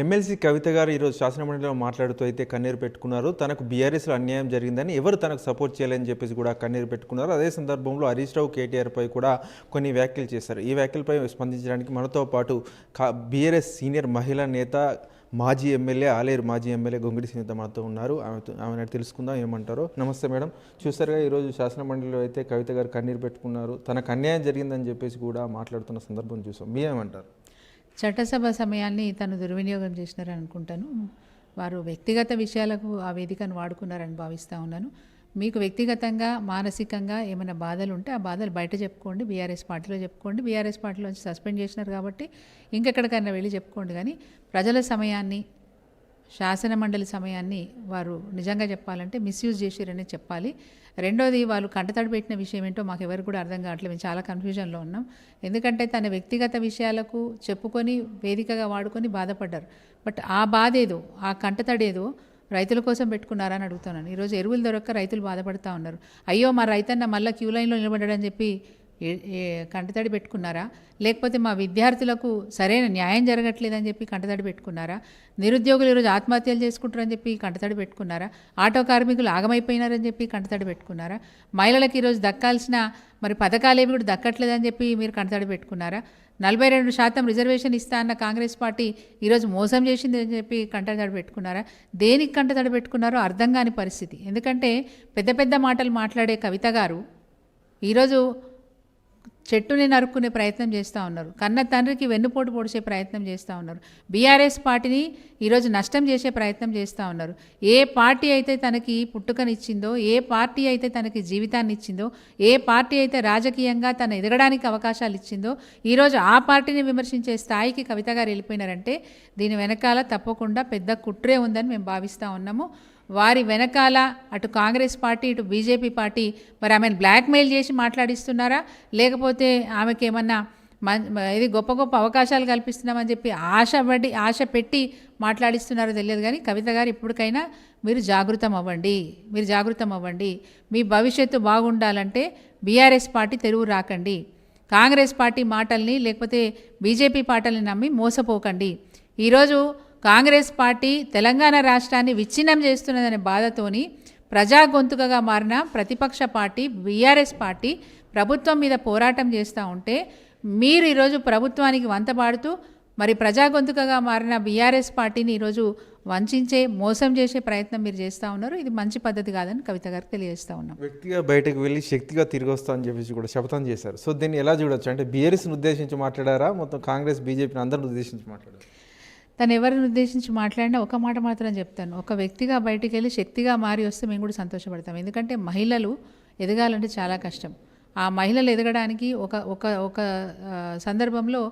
MLC కవిత గారు ఈరోజు శాసనమండలిలో మాట్లాడుతూ అయితే కన్నీరు పెట్టుకున్నారు. తనకు బీఆర్ఎస్లో అన్యాయం జరిగిందని, ఎవరు తనకు సపోర్ట్ చేయాలని చెప్పేసి కూడా కన్నీరు పెట్టుకున్నారు. అదే సందర్భంలో హరీష్ రావు కేటీఆర్పై కూడా కొన్ని వ్యాఖ్యలు చేశారు. ఈ వ్యాఖ్యలపై స్పందించడానికి మనతో పాటు బీఆర్ఎస్ సీనియర్ మహిళా నేత, మాజీ ఎమ్మెల్యే, ఆలేరు మాజీ ఎమ్మెల్యే గొంగిడి సునీత మనతో ఉన్నారు. ఆమె తెలుసుకుందాం ఏమంటారో. నమస్తే మేడం. చూసారుగా ఈరోజు శాసనమండలిలో అయితే కవిత గారు కన్నీరు పెట్టుకున్నారు. తనకు అన్యాయం జరిగిందని చెప్పేసి కూడా మాట్లాడుతున్న సందర్భం చూసాం. మీరేమంటారు? చట్టసభ సమయాన్ని తను దుర్వినియోగం చేసినారని అనుకుంటాను. వారు వ్యక్తిగత విషయాలకు ఆ వేదికను వాడుకున్నారని భావిస్తూ ఉన్నాను. మీకు వ్యక్తిగతంగా మానసికంగా ఏమైనా బాధలు ఉంటే ఆ బాధలు బయట చెప్పుకోండి, బీఆర్ఎస్ పార్టీలో చెప్పుకోండి. బీఆర్ఎస్ పార్టీలోంచి సస్పెండ్ చేసినారు కాబట్టి ఇంకెక్కడికైనా వెళ్ళి చెప్పుకోండి. కానీ ప్రజల సమయాన్ని, శాసనమండలి సమయాన్ని వారు నిజంగా చెప్పాలంటే మిస్యూజ్ చేసిరనే చెప్పాలి. రెండోది, వాళ్ళు కంటతడి పెట్టిన విషయం ఏంటో మాకు ఎవరు కూడా అర్థం కావట్లేదు. మేము చాలా కన్ఫ్యూజన్లో ఉన్నాం. ఎందుకంటే తన వ్యక్తిగత విషయాలకు చెప్పుకొని వేదికగా వాడుకొని బాధపడ్డారు. బట్ ఆ బాధ ఏదో, ఆ కంటతడి ఏదో రైతుల కోసం పెట్టుకున్నారని అడుగుతున్నాను. ఈరోజు ఎరువులు దొరక్క రైతులు బాధపడుతూ ఉన్నారు. అయ్యో మా రైతన్న మళ్ళీ క్యూ లైన్లో నిలబడ్డాడని చెప్పి కంటతడి పెట్టుకున్నారా? లేకపోతే మా విద్యార్థులకు సరైన న్యాయం జరగట్లేదని చెప్పి కంటతడి పెట్టుకున్నారా? నిరుద్యోగులు ఈరోజు ఆత్మహత్యలు చేసుకుంటారని చెప్పి కంటతడి పెట్టుకున్నారా? ఆటో కార్మికులు ఆగమైపోయినారని చెప్పి కంటతడి పెట్టుకున్నారా? మహిళలకు ఈరోజు దక్కాల్సిన మరి పథకాలు ఏవి కూడా దక్కట్లేదని చెప్పి మీరు కంటతడి పెట్టుకున్నారా? 42% రిజర్వేషన్ ఇస్తా అన్న కాంగ్రెస్ పార్టీ ఈరోజు మోసం చేసింది అని చెప్పి కంటతడి పెట్టుకున్నారా? దేనికి కంటతడి పెట్టుకున్నారో అర్థం కాని పరిస్థితి. ఎందుకంటే పెద్ద పెద్ద మాటలు మాట్లాడే కవిత గారు ఈరోజు చెట్టుని నరుక్కునే ప్రయత్నం చేస్తూ ఉన్నారు. కన్న తండ్రికి వెన్నుపోటు పొడిచే ప్రయత్నం చేస్తూ ఉన్నారు. బీఆర్ఎస్ పార్టీని ఈరోజు నష్టం చేసే ప్రయత్నం చేస్తూ ఉన్నారు. ఏ పార్టీ అయితే తనకి పుట్టుకనిచ్చిందో, ఏ పార్టీ అయితే తనకి జీవితాన్ని ఇచ్చిందో, ఏ పార్టీ అయితే రాజకీయంగా తను ఎదగడానికి అవకాశాలు ఇచ్చిందో, ఈరోజు ఆ పార్టీని విమర్శించే స్థాయికి కవిత గారు వెళ్ళిపోయినారంటే దీని వెనకాల తప్పకుండా పెద్ద కుట్రే ఉందని మేము భావిస్తూ ఉన్నాము. వారి వెనకాల అటు కాంగ్రెస్ పార్టీ, ఇటు బీజేపీ పార్టీ మరి ఆమెను బ్లాక్మెయిల్ చేసి మాట్లాడిస్తున్నారా? లేకపోతే ఆమెకి ఏమన్నా ఇది గొప్ప గొప్ప అవకాశాలు కల్పిస్తున్నామని చెప్పి ఆశ పెట్టి మాట్లాడిస్తున్నారో తెలియదు. కానీ కవిత గారు ఇప్పటికైనా మీరు జాగృతం అవ్వండి. మీ భవిష్యత్తు బాగుండాలంటే బీఆర్ఎస్ పార్టీ తెరువు రాకండి. కాంగ్రెస్ పార్టీ మాటల్ని లేకపోతే బీజేపీ పాటల్ని నమ్మి మోసపోకండి. ఈరోజు కాంగ్రెస్ పార్టీ తెలంగాణ రాష్ట్రాన్ని విచ్ఛిన్నం చేస్తున్నదనే బాధతోని ప్రజా గొంతుకగా మారిన ప్రతిపక్ష పార్టీ బీఆర్ఎస్ పార్టీ ప్రభుత్వం మీద పోరాటం చేస్తూ ఉంటే మీరు ఈరోజు ప్రభుత్వానికి వంతపాడుతూ మరి ప్రజా గొంతుకగా మారిన బీఆర్ఎస్ పార్టీని ఈరోజు వంచే, మోసం చేసే ప్రయత్నం మీరు చేస్తూ ఉన్నారు. ఇది మంచి పద్ధతి కాదని కవిత గారికి తెలియజేస్తూ ఉన్నాం. వ్యక్తిగా బయటకు వెళ్ళి శక్తిగా తిరిగి వస్తామని చెప్పేసి కూడా శపథం చేశారు. సో దీన్ని ఎలా చూడొచ్చు? అంటే బీఆర్ఎస్ని ఉద్దేశించి మాట్లాడారా, మొత్తం కాంగ్రెస్ బీజేపీని అందరిని ఉద్దేశించి మాట్లాడారు? తను ఎవరిని ఉద్దేశించి మాట్లాడినా ఒక మాట మాత్రం చెప్తాను, ఒక వ్యక్తిగా బయటికి వెళ్ళి శక్తిగా మారి వస్తే మేము కూడా సంతోషపడతాం. ఎందుకంటే మహిళలు ఎదగాలంటే చాలా కష్టం. ఆ మహిళలు ఎదగడానికి ఒక సందర్భంలో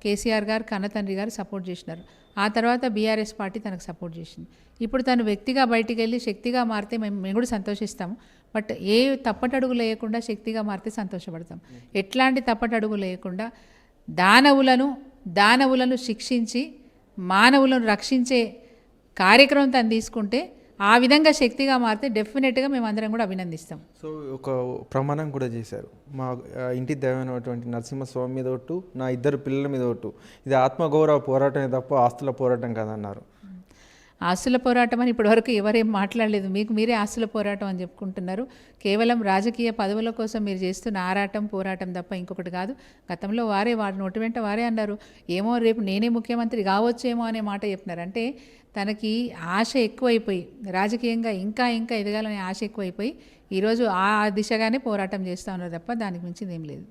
కేసీఆర్ గారు, కన్నతండ్రి గారు సపోర్ట్ చేసినారు. ఆ తర్వాత బీఆర్ఎస్ పార్టీ తనకు సపోర్ట్ చేసింది. ఇప్పుడు తను వ్యక్తిగా బయటికి వెళ్ళి శక్తిగా మారితే మేము కూడా సంతోషిస్తాము. బట్ ఏ తప్పటడుగు లేకుండా శక్తిగా మారితే సంతోషపడతాం. ఎట్లాంటి తప్పటడుగు లేకుండా దానవులను శిక్షించి మానవులను రక్షించే కార్యక్రమం తను తీసుకుంటే, ఆ విధంగా శక్తిగా మారితే డెఫినెట్గా మేమందరం కూడా అభినందిస్తాం. సో ఒక ప్రమాణం కూడా చేశారు, మా ఇంటి దైవమైనటువంటి నరసింహస్వామి మీద ఒట్టు, నా 2 పిల్లల మీద ఒట్టు, ఇది ఆత్మగౌరవ పోరాటమే తప్ప ఆస్తుల పోరాటం కాదన్నారు. ఆస్తుల పోరాటం అని ఇప్పటివరకు ఎవరేం మాట్లాడలేదు. మీరే ఆస్తుల పోరాటం అని చెప్పుకుంటున్నారు. కేవలం రాజకీయ పదవుల కోసం మీరు చేస్తున్న పోరాటం తప్ప ఇంకొకటి కాదు. గతంలో వారి నోటి వెంట వారే అన్నారు, ఏమో రేపు నేనే ముఖ్యమంత్రి కావచ్చేమో అనే మాట చెప్పినారు. అంటే తనకి ఆశ ఎక్కువైపోయి, రాజకీయంగా ఇంకా ఎదగాలనే ఆశ ఎక్కువైపోయి ఈరోజు ఆ దిశగానే పోరాటం చేస్తూ ఉన్నారు తప్ప దానికి మించింది ఏం లేదు.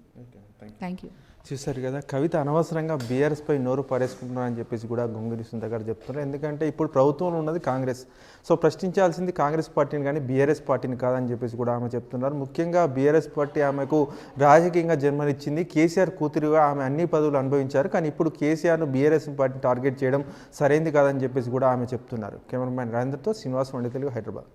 Thank you. చూశారు కదా, కవిత అనవసరంగా బీఆర్ఎస్పై నోరు పారేసుకుంటున్నారని చెప్పేసి కూడా గొంగిడి సునీత గారు చెప్తున్నారు. ఎందుకంటే ఇప్పుడు ప్రభుత్వంలో ఉన్నది కాంగ్రెస్. సో ప్రశ్నించాల్సింది కాంగ్రెస్ పార్టీని కానీ బీఆర్ఎస్ పార్టీని కాదని చెప్పేసి కూడా ఆమె చెప్తున్నారు. ముఖ్యంగా బీఆర్ఎస్ పార్టీ ఆమెకు రాజకీయంగా జన్మనిచ్చింది. కేసీఆర్ కూతురుగా ఆమె అన్ని పదవులు అనుభవించారు. కానీ ఇప్పుడు కేసీఆర్ను బీఆర్ఎస్ పార్టీని టార్గెట్ చేయడం సరైంది కాదని చెప్పేసి కూడా ఆమె చెప్తున్నారు. కెమెరామ్యాన్ రాజేంద్రతో శ్రీనివాస్ వండి తెలుగు, హైదరాబాద్.